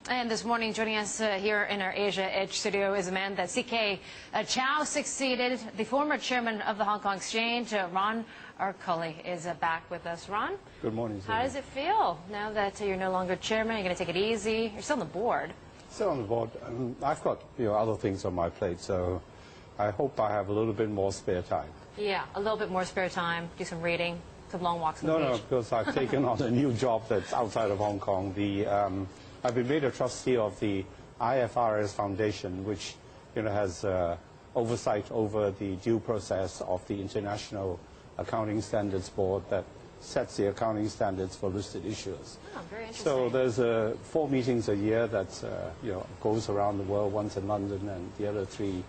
And this morning, joining us here in our Asia Edge studio is a man that CK Chow succeeded, the former chairman of the Hong Kong Exchange. Ron Arculli is back with us. Ron? Good morning, sir. How does it feel now that you're no longer chairman? You're going to take it easy? You're still on the board. Still on the board. I've got other things on my plate, so I hope I have a little bit more spare time. Yeah, a little bit more spare time, do some reading, some long walks on the beach. No, because I've taken on a new job that's outside of Hong Kong. I've been made a trustee of the IFRS Foundation, which has oversight over the due process of the International Accounting Standards Board that sets the accounting standards for listed issuers. Oh, very interesting. So there's 4 meetings a year that goes around the world, once in London and the other 3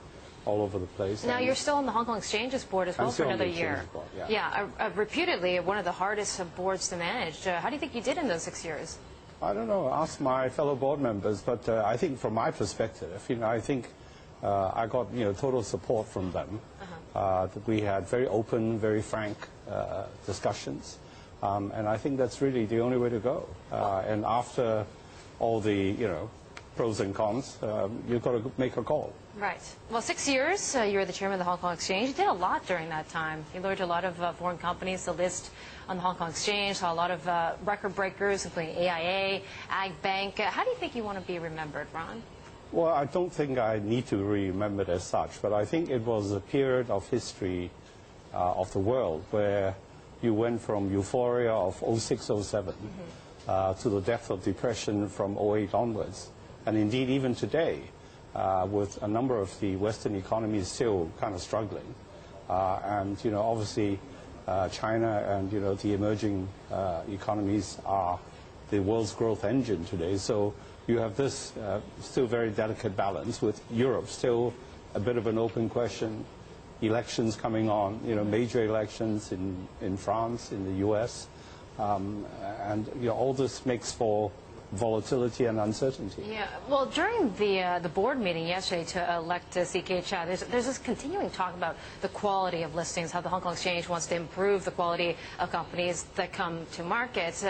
all over the place. Now, you're still on the Hong Kong Exchanges board as well for another year. Board, yeah, reputedly one of the hardest boards to manage. How do you think you did in those 6 years? I don't know. Ask my fellow board members, but I think from my perspective, I think I got total support from them. We had very open, very frank discussions, and I think that's really the only way to go. And after all the pros and cons, you've got to make a call. Right. Well, 6 years, you were the chairman of the Hong Kong Exchange. You did a lot during that time. You lured a lot of foreign companies to list on the Hong Kong Exchange, saw a lot of record breakers, including AIA, Ag Bank. How do you think you want to be remembered, Ron? Well, I don't think I need to be remembered as such, but I think it was a period of history of the world where you went from euphoria of 06, 07 to the depth of depression from 08 onwards. And indeed, even today, with a number of the Western economies still kind of struggling. And, obviously, China and, the emerging economies are the world's growth engine today. So you have this still very delicate balance with Europe still a bit of an open question, elections coming on, major elections in France, in the US. And, all this makes for volatility and uncertainty. Yeah, well, during the board meeting yesterday to elect CK Chow, there's this continuing talk about the quality of listings, how the Hong Kong Exchange wants to improve the quality of companies that come to market.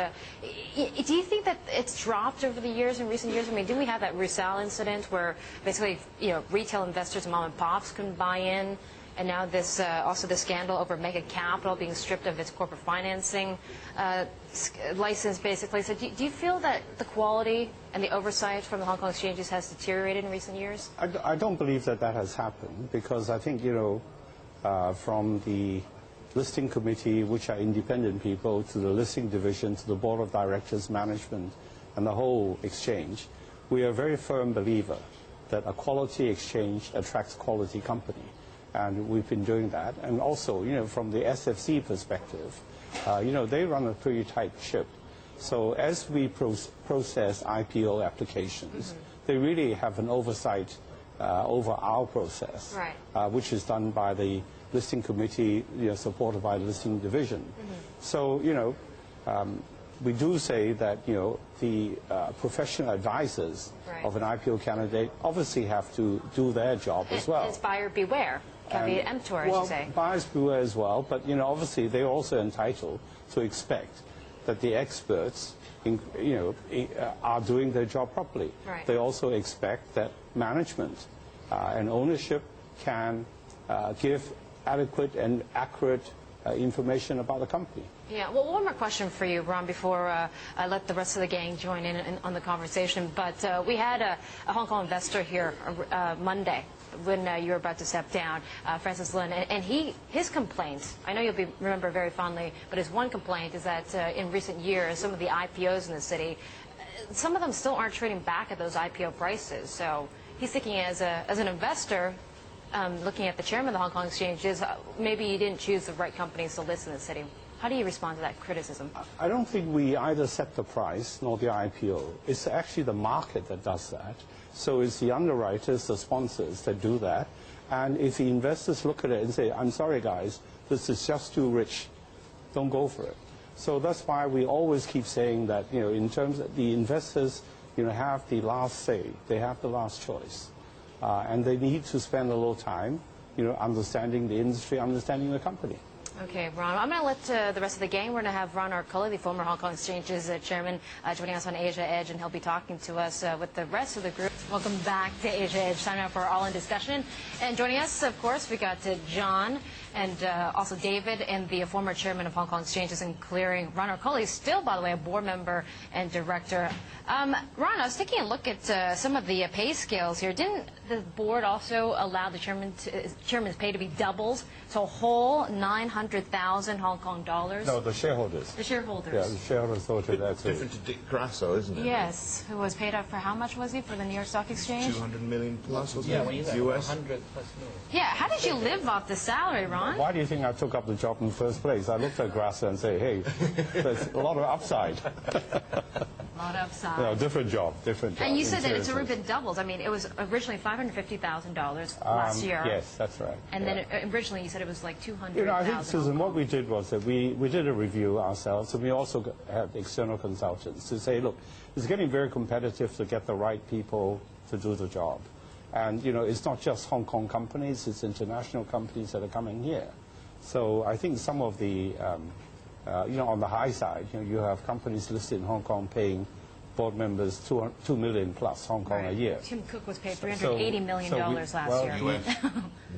Do you think that it's dropped over the years, in recent years? I mean, didn't we have that Rishaad incident where basically, retail investors and mom and pops couldn't buy in? And now this also the scandal over Mega Capital being stripped of its corporate financing license, basically. So do you feel that the quality and the oversight from the Hong Kong exchanges has deteriorated in recent years? I don't believe that has happened, because I think, from the listing committee, which are independent people, to the listing division, to the board of directors, management, and the whole exchange, we are a very firm believer that a quality exchange attracts quality company. And we've been doing that. And also, from the SFC perspective, they run a pretty tight ship. So as we process IPO applications, they really have an oversight over our process, right. Which is done by the listing committee, supported by the listing division. So, we do say that, the professional advisors of an IPO candidate obviously have to do their job as well. It's buyer beware. Can be MTR, as you say. Well, buyers beware as well, but obviously they're also entitled to expect that the experts, are doing their job properly. Right. They also expect that management and ownership can give adequate and accurate information about the company. Yeah, well, one more question for you, Ron, before I let the rest of the gang join in on the conversation. But we had a Hong Kong investor here Monday when you were about to step down, Francis Lin, and his complaint, I know you'll remember very fondly, but his one complaint is that in recent years, some of the IPOs in the city, some of them still aren't trading back at those IPO prices. So he's thinking as an investor, looking at the chairman of the Hong Kong exchanges, maybe you didn't choose the right companies to list in the city. How do you respond to that criticism? I don't think we either set the price nor the IPO. It's actually the market that does that. So it's the underwriters, the sponsors that do that. And if the investors look at it and say, I'm sorry, guys, this is just too rich, don't go for it. So that's why we always keep saying that, in terms of the investors, have the last say. They have the last choice. And they need to spend a little time, understanding the industry, understanding the company. Okay, Ron, I'm going to let the rest of the gang. We're going to have Ronald Arculli, the former Hong Kong Exchange's chairman, joining us on Asia Edge, and he'll be talking to us with the rest of the group. Welcome back to Asia Edge. Sign up for our all-in discussion. And joining us, of course, we got John and also David, and the former chairman of Hong Kong Exchanges and Clearing, Ronald Arculli, still, by the way, a board member and director. Ron, I was taking a look at some of the pay scales here. Didn't the board also allow the chairman's pay to be doubled, so a whole 900,000 Hong Kong dollars? No, the shareholders. The shareholders. Yeah, the shareholders voted that too. Different to Dick Grasso, isn't it? Yes, who was paid up for how much was he for the New York Stock Exchange? 200 million plus, wasn't Yeah, it? when he's at US? 100 plus million. Yeah, how did you live off the salary, Ron? Why do you think I took up the job in the first place? I looked at Grasso and say, hey, there's a lot of upside. A lot of upside. You know, different job. And you said that it's seriously. already been doubled. I mean, it was originally $550,000 last year. Yes, that's right. And yeah. then originally you said it was like 200,000. You know, I think, Susan, what we did was that we did a review ourselves, and we also had external consultants to say, look, it's getting very competitive to get the right people to do the job. And, you know, it's not just Hong Kong companies, it's international companies that are coming here. So I think some of the, you know, on the high side, you know, you have companies listed in Hong Kong paying board members 2 million plus Hong Kong a year. Tim Cook was paid $380 million last year. US.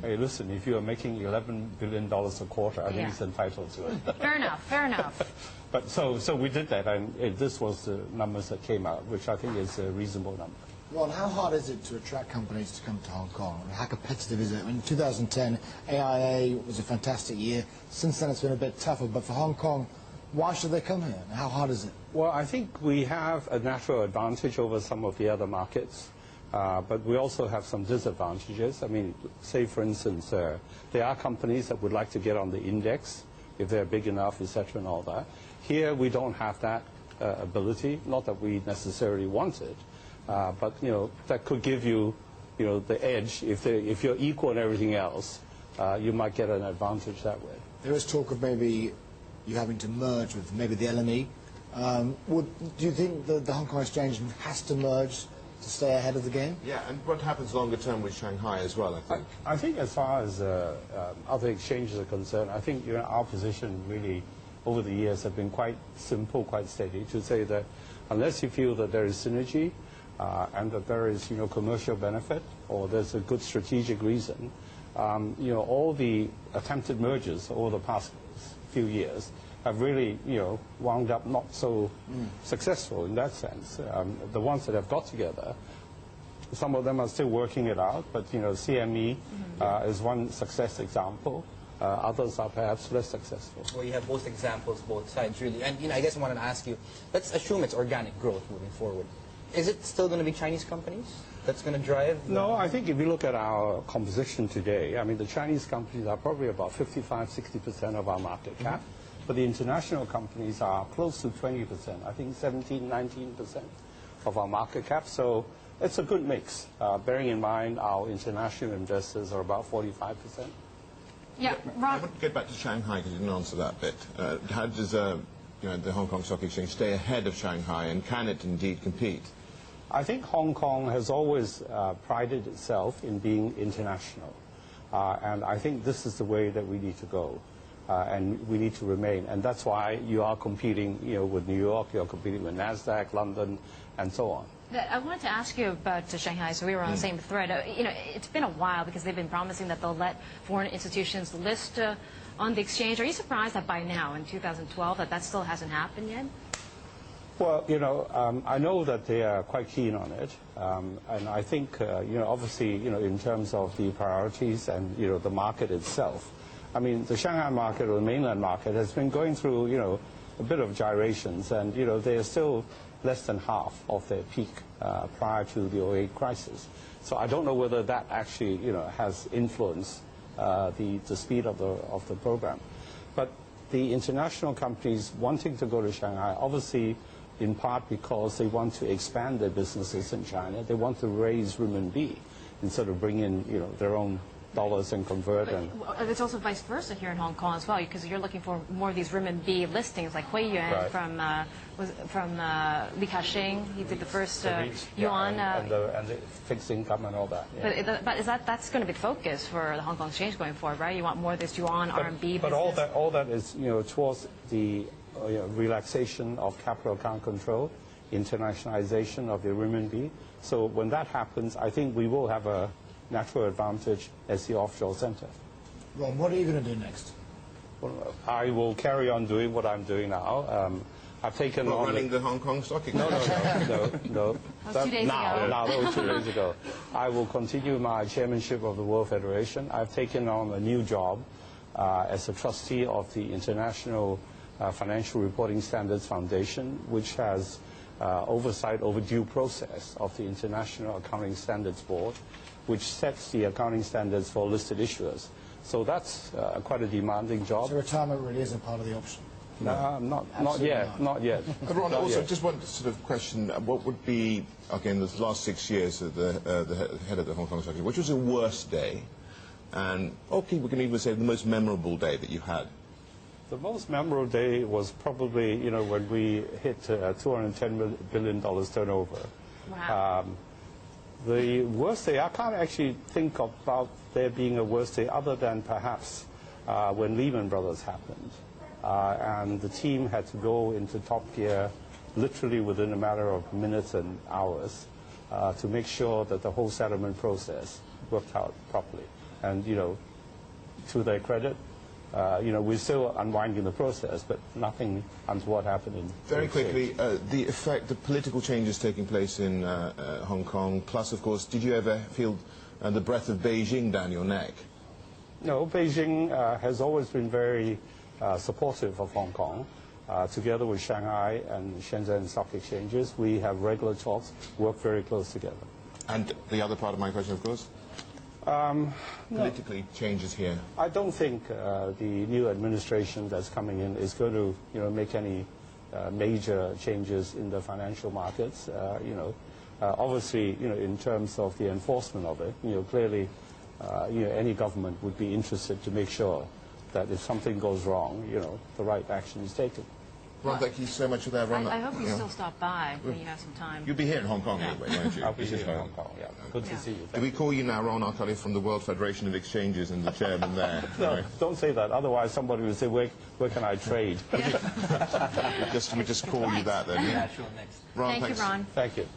Hey, listen, if you are making $11 billion a quarter, I think Yeah. it's entitled to it. Fair enough, fair enough. But so we did that, and this was the numbers that came out, which I think is a reasonable number. Ron, how hard is it to attract companies to come to Hong Kong? How competitive is it? In 2010, AIA was a fantastic year. Since then, it's been a bit tougher. But for Hong Kong, why should they come here? How hard is it? Well, I think we have a natural advantage over some of the other markets, but we also have some disadvantages. I mean, say, for instance, there are companies that would like to get on the index if they're big enough, et cetera, and all that. Here, we don't have that ability, not that we necessarily want it, but, you know, that could give you, you know, the edge. If you're equal and everything else, you might get an advantage that way. There is talk of maybe you having to merge with maybe the LME. Do you think the Hong Kong Exchange has to merge to stay ahead of the game? Yeah, and what happens longer term with Shanghai as well, I think? I think as far as other exchanges are concerned, I think, you know, our position really over the years have been quite simple, quite steady, to say that unless you feel that there is synergy and that there is, you know, commercial benefit or there's a good strategic reason, you know, all the attempted mergers over the past few years have really, you know, wound up not so successful in that sense. The ones that have got together, some of them are still working it out, but, you know, CME is one success example. Others are perhaps less successful. Well, you have both examples, both sides, really. And, you know, I guess I wanted to ask you, let's assume it's organic growth moving forward. Is it still going to be Chinese companies that's going to drive? No, I think if you look at our composition today, I mean, the Chinese companies are probably about 55–60% of our market cap. But the international companies are close to 20%, I think 17–19% of our market cap. So it's a good mix, bearing in mind our international investors are about 45%. Yeah, I Ron. want to get back to Shanghai because you didn't answer that bit. How does you know, the Hong Kong Stock Exchange stay ahead of Shanghai, and can it indeed compete? I think Hong Kong has always prided itself in being international. And I think this is the way that we need to go. And we need to remain. And that's why you are competing, you know, with New York, you're competing with NASDAQ, London, and so on. I wanted to ask you about Shanghai, so we were on the same thread. You know, it's been a while because they've been promising that they'll let foreign institutions list on the exchange. Are you surprised that by now, in 2012, that still hasn't happened yet? Well, you know, I know that they are quite keen on it. And I think, you know, obviously, you know, in terms of the priorities and, you know, the market itself, I mean, the Shanghai market or the mainland market has been going through, you know, a bit of gyrations, and, you know, they are still less than half of their peak prior to the 2008 crisis. So I don't know whether that actually, you know, has influenced the speed of the program. But the international companies wanting to go to Shanghai, obviously, in part because they want to expand their businesses in China, they want to raise renminbi instead of bring in, you know, their own dollars and convert. And It's also vice versa here in Hong Kong as well, because you're looking for more of these renminbi listings, like Hui Yuan Right. from Li Ka-shing. He did the first yuan. and the fixed income and all that. Yeah. But that's going to be the focus for the Hong Kong Exchange going forward, right? You want more of this yuan, RMB But business. all that is, towards the relaxation of capital account control, internationalization of the renminbi. So when that happens, I think we will have a natural advantage as the offshore center. Ron, what are you going to do next? Well, I will carry on doing what I'm doing now. I've taken Not on running the Hong Kong Stock Exchange. No. That was 2 days ago. That was 2 days ago. I will continue my chairmanship of the World Federation. I've taken on a new job as a trustee of the International Financial Reporting Standards Foundation, which has oversight over due process of the International Accounting Standards Board, which sets the accounting standards for listed issuers. So that's quite a demanding job. So retirement really isn't part of the option. No, not yet. Ron, Not also yet. just one sort of question. What would be, again, the last 6 years of the head of the Hong Kong Stock Exchange, which was the worst day? And, we can even say the most memorable day that you had. The most memorable day was probably, when we hit $210 billion turnover. Wow. The worst day, I can't actually think about there being a worst day other than perhaps when Lehman Brothers happened. And the team had to go into top gear literally within a matter of minutes and hours to make sure that the whole settlement process worked out properly. And, to their credit, we're still unwinding the process, but nothing untoward happened in Very quickly, the effect, the political changes taking place in Hong Kong, plus, of course, did you ever feel the breath of Beijing down your neck? No, Beijing has always been very supportive of Hong Kong. Together with Shanghai and Shenzhen stock exchanges, we have regular talks, work very close together. And the other part of my question, of course? Politically changes here. I don't think the new administration that's coming in is going to, make any major changes in the financial markets. Obviously, in terms of the enforcement of it, clearly, any government would be interested to make sure that if something goes wrong, the right action is taken. Ron, thank you so much for that, Ron. I hope you still stop by when you have some time. You'll be here in Hong Kong anyway, won't you? I'll be This here is in home. Hong Kong, yeah. Good to see you. Do we call you now Ron Arculli from the World Federation of Exchanges and the chairman there? No, don't say that. Otherwise, somebody will say, where can I trade? We just call you that then. Yeah, sure, next. Ron, Thank you, thanks. Ron. Thank you.